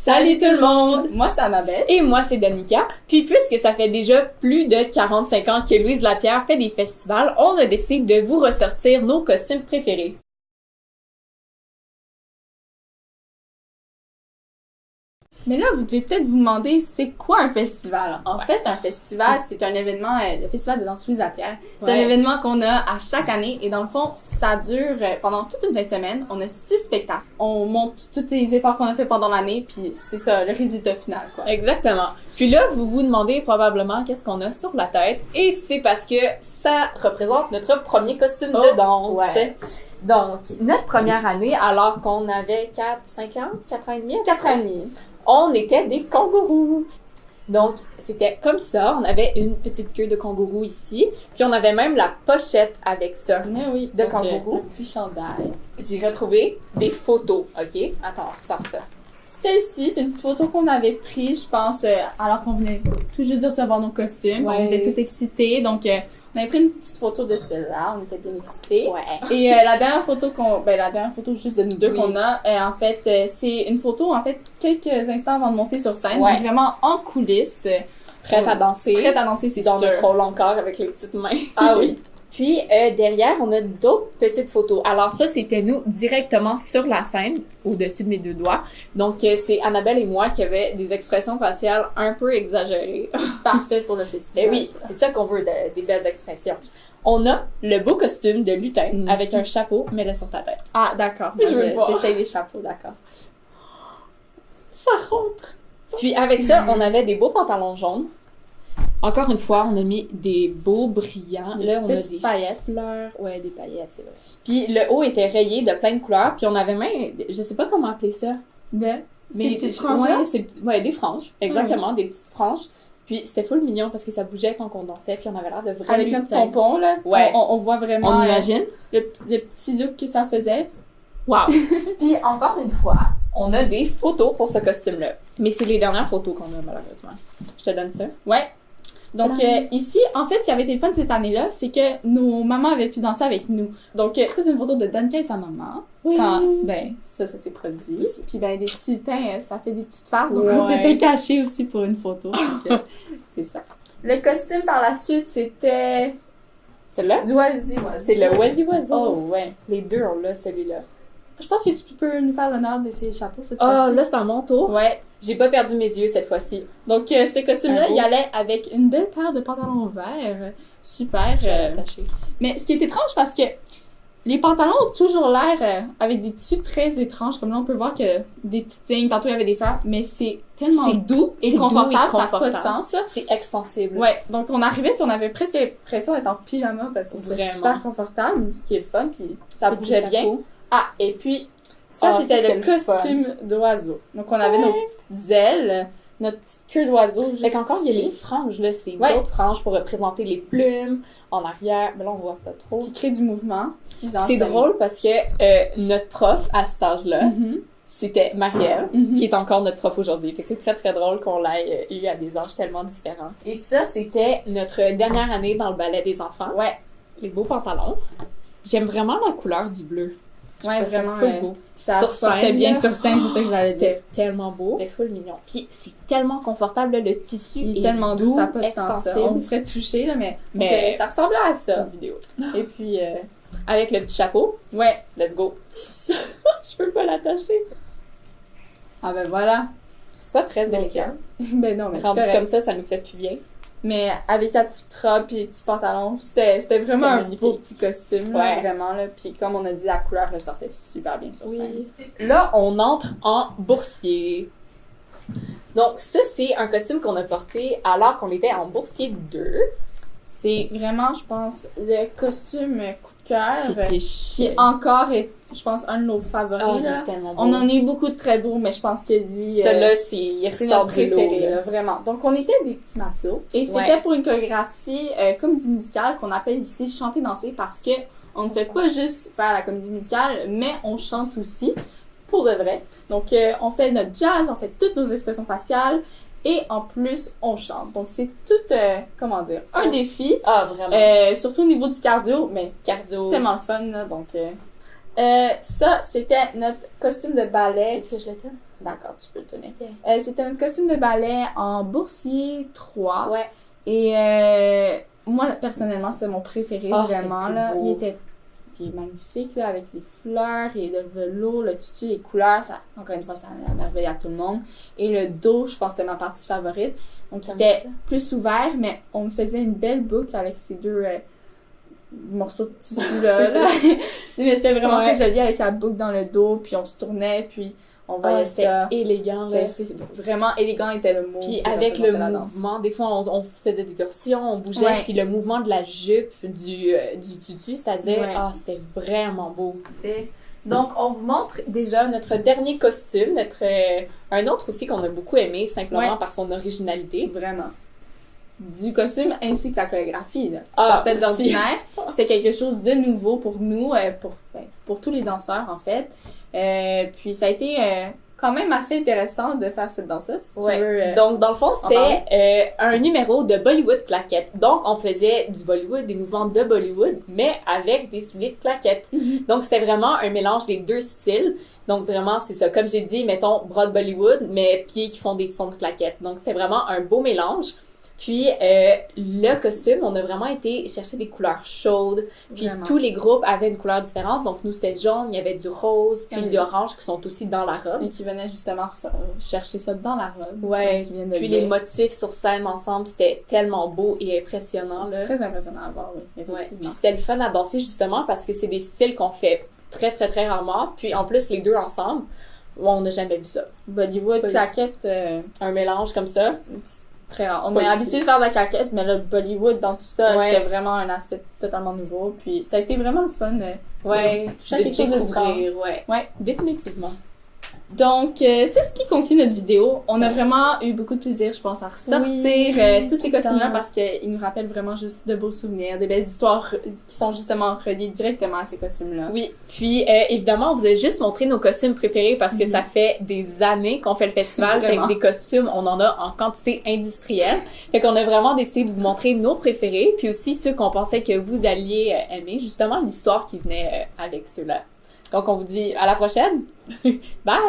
Salut tout le monde! Moi, c'est Annabelle. Et moi, c'est Danica. Puis puisque ça fait déjà plus de 45 ans que Louise Lapierre fait des festivals, on a décidé de vous ressortir nos costumes préférés. Mais là, vous devez peut-être vous demander, c'est quoi un festival? En fait, un festival, c'est un événement, le festival de danse Louise Lapierre. C'est un événement qu'on a à chaque année et dans le fond, ça dure pendant toute une fin de semaine. On a 6 spectacles. On monte tous les efforts qu'on a fait pendant l'année puis c'est ça, le résultat final, quoi. Exactement. Puis là, vous vous demandez probablement qu'est-ce qu'on a sur la tête et c'est parce que ça représente notre premier costume de danse. Ouais. Donc, notre première année, alors qu'on avait 5 ans, 4 ans et demi? 4 ans et demi. On était des kangourous. Donc, c'était comme ça. On avait une petite queue de kangourou ici. Puis, on avait même la pochette avec ça de kangourou. Un petit chandail. J'ai retrouvé des photos, OK? Attends, sors ça. Celle-ci, c'est une photo qu'on avait prise, je pense, alors qu'on venait tout juste de recevoir nos costumes. Ouais. On était tout excités, donc on avait pris une petite photo de celle-là, on était bien excités. Ouais. Et la dernière photo la dernière photo juste de nous deux qu'on a, en fait, c'est une photo, en fait, quelques instants avant de monter sur scène, Ouais. vraiment en coulisses. Prête à danser. Prête à danser, c'est dans sûr. notre rôle encore avec les petites mains. Ah oui. Puis, derrière, on a d'autres petites photos. Alors ça, c'était nous directement sur la scène, au-dessus de mes 2 doigts. Donc, c'est Annabelle et moi qui avaient des expressions faciales un peu exagérées. C'est parfait pour le festival. Et oui, c'est ça qu'on veut, des belles expressions. On a le beau costume de lutin avec un chapeau, mais là sur ta tête. Ah, d'accord. Je veux le voir. J'essaye les chapeaux, d'accord. Ça rentre! Puis avec ça, on avait des beaux pantalons jaunes. Encore une fois, on a mis des beaux brillants. Là, on a des paillettes. fleurs. Ouais, des paillettes, c'est vrai. Puis le haut était rayé de plein de couleurs. Puis on avait même, je sais pas comment appeler ça. Ces petites franges. Ouais, des franges. Exactement, des petites franges. Puis c'était full mignon parce que ça bougeait quand on dansait. Puis on avait l'air de vraiment avec notre pompon, là. Ouais. On voit vraiment. On imagine. Le petit look que ça faisait. Wow! Puis encore une fois, on a des photos pour ce costume-là. Mais c'est les dernières photos qu'on a, malheureusement. Je te donne ça. Ouais. Donc, ici, en fait, ce qui avait été le fun cette année-là, c'est que nos mamans avaient pu danser avec nous. Donc, ça, c'est une photo de Danica et sa maman. Oui. Quand, ça s'est produit. Puis, des petits lutins, ça fait des petites farces. Donc, on Ouais. s'était cachés aussi pour une photo. Donc, c'est ça. Le costume, par la suite, c'était... Celle-là? L'oisie. C'est le Oisie-Oiseau. Oh, ouais. Les deux, on l'a, celui-là. Je pense que tu peux nous faire l'honneur de ces chapeaux cette Ah, fois-ci. là, c'est à mon tour. Ouais. J'ai pas perdu mes yeux cette fois-ci. Donc, ce costume-là, Un beau. il allait avec une belle paire de pantalons verts. Super. J'ai attaché. Mais ce qui est étrange, parce que les pantalons ont toujours l'air avec des tissus très étranges. Comme là, on peut voir que des petites lignes, tantôt il y avait des fleurs, mais c'est tellement C'est doux et c'est doux confortable, et ça n'a pas de confortable. sens. Ça. C'est extensible. Ouais, donc on arrivait puis on avait presque l'impression d'être en pyjama parce que c'était Vraiment. super confortable, ce qui est le fun, puis ça Petit bougeait bien. chapeau. Ah, et puis ça, Ah, c'était le le fun. costume d'oiseau. Donc on avait nos petites ailes, notre petite queue d'oiseau. Fait qu'encore, il y a les franges, là. C'est Ouais. d'autres franges pour représenter les plumes en arrière. Mais là, on voit pas trop. qui crée du mouvement. C'est drôle parce que notre prof, à cet âge-là, Mhm. c'était Marielle, Mhm. qui est encore notre prof aujourd'hui. Fait que c'est très, très drôle qu'on l'ait eu à des âges tellement différents. Et ça, c'était notre dernière année dans le ballet des enfants. Ouais, Les beaux pantalons. J'aime vraiment la couleur du bleu. ouais, C'est vraiment. full beau. Ça Sur sortait scène, bien là. sur scène, c'est ça que j'allais dire. C'était tellement beau. C'était full mignon. Puis c'est tellement confortable, là, le tissu Il est est tellement doux, ça n'a pas de sens. extensible. Ça. On vous ferait toucher, là, mais Mais- donc, ça ressemblait à C'est ça. une vidéo. Et puis, Avec le petit chapeau. ouais. Let's go. Je peux pas l'attacher. Ah ben voilà. C'est pas très Donc, délicat. ben non, mais c'est Rendu correct. comme ça nous fait plus bien. Mais avec la petite robe et les petits pantalons, c'était vraiment un magnifique. beau petit costume, là, Ouais. vraiment. Là. Puis comme on a dit, la couleur ressortait super bien sur scène. Là, on entre en boursier. Donc, ça, c'est un costume qu'on a porté alors qu'on était en boursier 2. C'est vraiment, je pense, le costume coup de cœur C'était qui encore est, je pense, un de nos favoris. Oh, là. il est tellement beau. On en a eu beaucoup de très beaux, mais je pense que lui, Celui-là, il c'est ressort notre du lot. préféré, là. là, vraiment. Donc, on était des petits matelots. Et c'était Ouais. pour une chorégraphie comédie musicale qu'on appelle ici chanter danser parce que on ne fait pas juste faire la comédie musicale, mais on chante aussi pour de vrai. Donc, on fait notre jazz, on fait toutes nos expressions faciales et en plus, on chante. Donc, c'est tout, comment dire, un défi. Ah, vraiment. Surtout au niveau du cardio, mais Cardio. tellement le fun, là, donc... ça, c'était notre costume de ballet. Est-ce que je le tiens? D'accord, tu peux le tenir. Tiens. C'était un costume de ballet en boursier 3. Ouais. Et moi, personnellement, c'était mon préféré, Oh, vraiment. c'est Là. beau. Il est magnifique, là, avec les fleurs et le velours, le tutu, les couleurs. Ça, encore une fois, ça a merveille à tout le monde. Et le dos, je pense que c'était ma partie favorite. Donc, il était plus ouvert, mais on me faisait une belle boucle avec ces deux morceaux de tissu-là. Là. Mais c'était vraiment très joli avec la boucle dans le dos, puis on se tournait, puis on voyait ça. C'était élégant, là. C'était vraiment élégant, était le mot. Puis avec le mouvement, des fois, on faisait des torsions, on bougeait, puis le mouvement de la jupe, du tutu, c'est-à-dire, c'était vraiment beau. Donc, on vous montre déjà notre dernier costume, un autre aussi qu'on a beaucoup aimé, simplement par son originalité. Vraiment. Du costume ainsi que la chorégraphie, là. Peut-être d'ordinaire. C'est quelque chose de nouveau pour nous, pour tous les danseurs, en fait. Puis ça a été quand même assez intéressant de faire cette danse-là. Si tu veux, donc, dans le fond, c'était un numéro de Bollywood claquettes. Donc, on faisait du Bollywood, des mouvements de Bollywood, mais avec des souliers de claquettes. Donc, c'était vraiment un mélange des deux styles. Donc, vraiment, c'est ça. Comme j'ai dit, mettons, bras de Bollywood, mais pieds qui font des sons de claquettes. Donc, c'est vraiment un beau mélange. Puis, le costume, on a vraiment été chercher des couleurs chaudes. Puis, tous les groupes avaient une couleur différente. Donc, nous, c'était jaune, il y avait du rose, puis du orange qui sont aussi dans la robe. Et qui venaient justement chercher ça dans la robe. Ouais. Puis, les motifs sur scène ensemble, c'était tellement beau et impressionnant. C'est très impressionnant à voir, oui, effectivement. Puis, c'était le fun à danser, justement, parce que c'est des styles qu'on fait très, très, très rarement. Puis, en plus, les deux ensemble, on n'a jamais vu ça. Bollywood, claquette. Un mélange comme ça. Très rare. On est habitué de faire de la claquette, mais le Bollywood dans tout ça, c'était vraiment un aspect totalement nouveau. Puis ça a été vraiment le fun. De découvrir, ouais, définitivement. Donc, c'est ce qui conclut notre vidéo. On a vraiment eu beaucoup de plaisir, je pense, à ressortir tous ces costumes-là parce qu'ils nous rappellent vraiment juste de beaux souvenirs, de belles histoires qui sont justement reliées directement à ces costumes-là. Oui, puis évidemment, on vous a juste montré nos costumes préférés parce que ça fait des années qu'on fait le festival. Fait que des costumes, on en a en quantité industrielle. Fait qu'on a vraiment décidé de vous montrer nos préférés, puis aussi ceux qu'on pensait que vous alliez aimer, justement l'histoire qui venait avec ceux-là. Donc, on vous dit à la prochaine. Bye!